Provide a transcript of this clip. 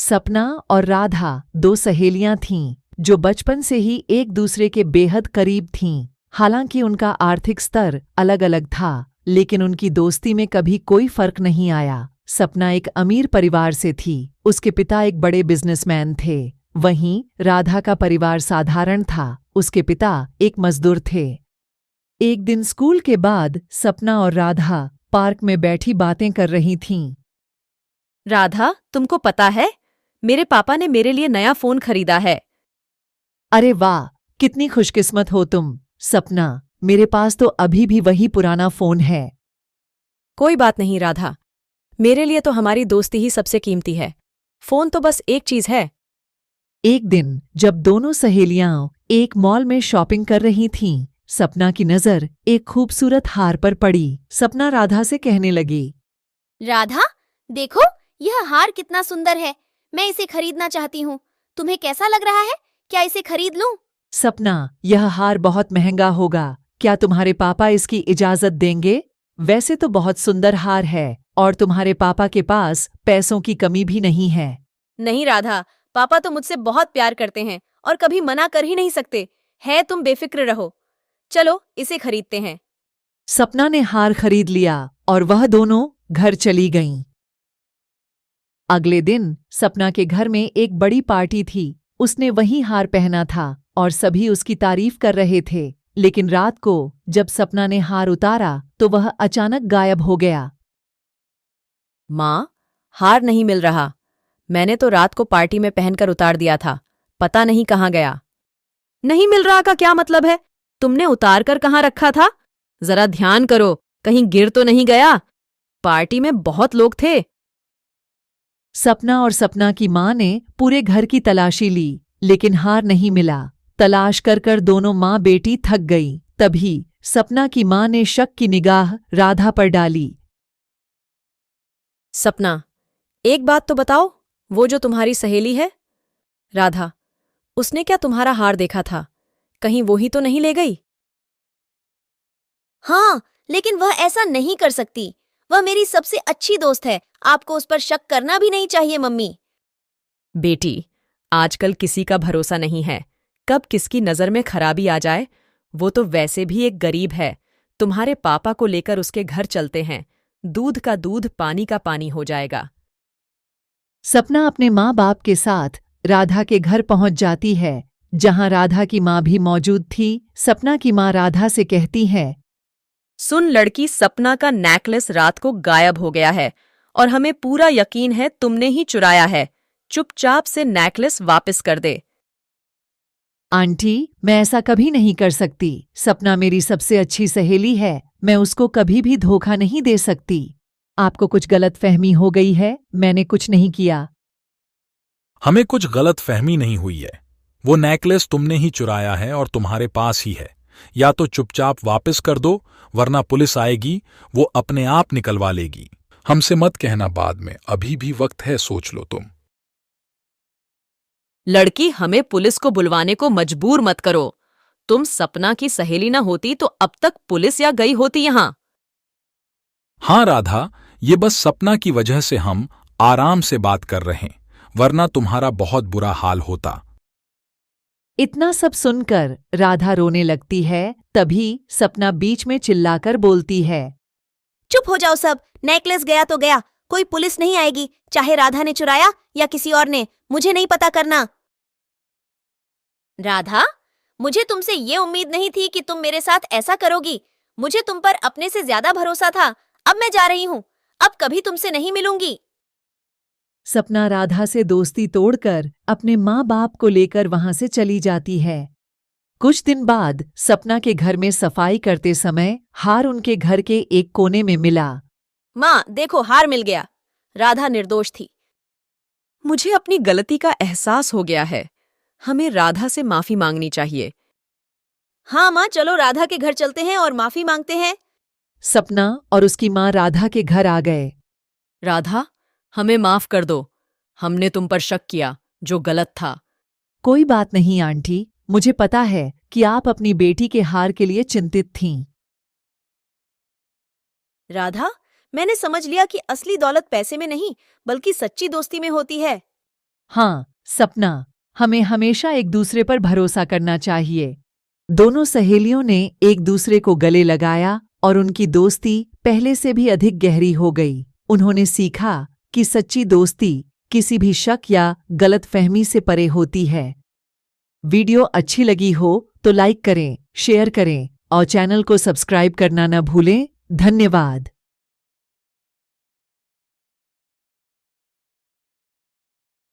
सपना और राधा दो सहेलियां थीं जो बचपन से ही एक दूसरे के बेहद करीब थीं। हालांकि उनका आर्थिक स्तर अलग अलग था, लेकिन उनकी दोस्ती में कभी कोई फर्क नहीं आया। सपना एक अमीर परिवार से थी। उसके पिता एक बड़े बिजनेसमैन थे। वहीं राधा का परिवार साधारण था। उसके पिता एक मजदूर थे। एक दिन स्कूल के बाद सपना और राधा पार्क में बैठी बातें कर रही थीं। राधा, तुमको पता है, मेरे पापा ने मेरे लिए नया फोन खरीदा है। अरे वाह, कितनी खुशकिस्मत हो तुम। सपना, मेरे पास तो अभी भी वही पुराना फोन है। कोई बात नहीं राधा, मेरे लिए तो हमारी दोस्ती ही सबसे कीमती है। फोन तो बस एक चीज है। एक दिन जब दोनों सहेलियां एक मॉल में शॉपिंग कर रही थीं, सपना की नजर एक खूबसूरत हार पर पड़ी। सपना राधा से कहने लगी, राधा, देखो यह हार कितना सुंदर है। मैं इसे खरीदना चाहती हूँ। तुम्हें कैसा लग रहा है? क्या इसे खरीद लूं? सपना, यह हार बहुत महंगा होगा। क्या तुम्हारे पापा इसकी इजाजत देंगे? वैसे तो बहुत सुंदर हार है और तुम्हारे पापा के पास पैसों की कमी भी नहीं है। नहीं राधा, पापा तो मुझसे बहुत प्यार करते हैं और कभी मना कर ही नहीं सकते। है, तुम बेफिक्र रहो। चलो इसे खरीदते हैं। सपना ने हार खरीद लिया और वह दोनों घर चली गईं। अगले दिन सपना के घर में एक बड़ी पार्टी थी। उसने वही हार पहना था और सभी उसकी तारीफ कर रहे थे। लेकिन रात को जब सपना ने हार उतारा तो वह अचानक गायब हो गया। माँ, हार नहीं मिल रहा। मैंने तो रात को पार्टी में पहनकर उतार दिया था, पता नहीं कहाँ गया। नहीं मिल रहा का क्या मतलब है? तुमने उतार कर कहाँ रखा था? जरा ध्यान करो, कहीं गिर तो नहीं गया। पार्टी में बहुत लोग थे। सपना और सपना की माँ ने पूरे घर की तलाशी ली, लेकिन हार नहीं मिला। तलाश कर कर दोनों माँ बेटी थक गई। तभी सपना की माँ ने शक की निगाह राधा पर डाली। सपना, एक बात तो बताओ, वो जो तुम्हारी सहेली है राधा, उसने क्या तुम्हारा हार देखा था? कहीं वो ही तो नहीं ले गई? हाँ, लेकिन वह ऐसा नहीं कर सकती। वह मेरी सबसे अच्छी दोस्त है। आपको उस पर शक करना भी नहीं चाहिए मम्मी। बेटी, आजकल किसी का भरोसा नहीं है। कब किसकी नजर में खराबी आ जाए। वो तो वैसे भी एक गरीब है। तुम्हारे पापा को लेकर उसके घर चलते हैं। दूध का दूध, पानी का पानी हो जाएगा। सपना अपने माँ बाप के साथ राधा के घर पहुंच जाती है, जहां राधा की माँ भी मौजूद थी। सपना की माँ राधा से कहती है, सुन लड़की, सपना का नेकलेस रात को गायब हो गया है और हमें पूरा यकीन है तुमने ही चुराया है। चुपचाप से नेकलेस वापस कर दे। आंटी, मैं ऐसा कभी नहीं कर सकती। सपना मेरी सबसे अच्छी सहेली है। मैं उसको कभी भी धोखा नहीं दे सकती। आपको कुछ गलतफहमी हो गई है। मैंने कुछ नहीं किया। हमें कुछ गलत फहमी नहीं हुई है। वो नेकलेस तुमने ही चुराया है और तुम्हारे पास ही है। या तो चुपचाप वापस कर दो, वरना पुलिस आएगी, वो अपने आप निकलवा लेगी। हमसे मत कहना बाद में, अभी भी वक्त है, सोच लो तुम। लड़की, हमें पुलिस को बुलवाने को मजबूर मत करो। तुम सपना की सहेली न होती तो अब तक पुलिस या गई होती यहां। हाँ राधा, ये बस सपना की वजह से हम आराम से बात कर रहे हैं, वरना तुम्हारा बहुत बुरा हाल होता। इतना सब सुनकर राधा रोने लगती है। तभी सपना बीच में चिल्लाकर बोलती है, चुप हो जाओ सब। नेकलेस गया तो गया, कोई पुलिस नहीं आएगी। चाहे राधा ने चुराया या किसी और ने, मुझे नहीं पता करना। राधा, मुझे तुमसे ये उम्मीद नहीं थी कि तुम मेरे साथ ऐसा करोगी। मुझे तुम पर अपने से ज्यादा भरोसा था। अब मैं जा रही हूँ। अब कभी तुमसे नहीं मिलूंगी। सपना राधा से दोस्ती तोड़कर अपने माँ बाप को लेकर वहां से चली जाती है। कुछ दिन बाद सपना के घर में सफाई करते समय हार उनके घर के एक कोने में मिला। माँ देखो, हार मिल गया। राधा निर्दोष थी। मुझे अपनी गलती का एहसास हो गया है। हमें राधा से माफी मांगनी चाहिए। हाँ माँ, चलो राधा के घर चलते हैं और माफी मांगते हैं। सपना और उसकी माँ राधा के घर आ गए। राधा, हमें माफ कर दो। हमने तुम पर शक किया, जो गलत था। कोई बात नहीं आंटी, मुझे पता है कि आप अपनी बेटी के हार के लिए चिंतित थीं। राधा, मैंने समझ लिया कि असली दौलत पैसे में नहीं, बल्कि सच्ची दोस्ती में होती है। हाँ सपना, हमें हमेशा एक दूसरे पर भरोसा करना चाहिए। दोनों सहेलियों ने एक दूसरे को गले लगाया और उनकी दोस्ती पहले से भी अधिक गहरी हो गई। उन्होंने सीखा कि सच्ची दोस्ती किसी भी शक या गलतफहमी से परे होती है। वीडियो अच्छी लगी हो तो लाइक करें, शेयर करें और चैनल को सब्सक्राइब करना न भूलें। धन्यवाद।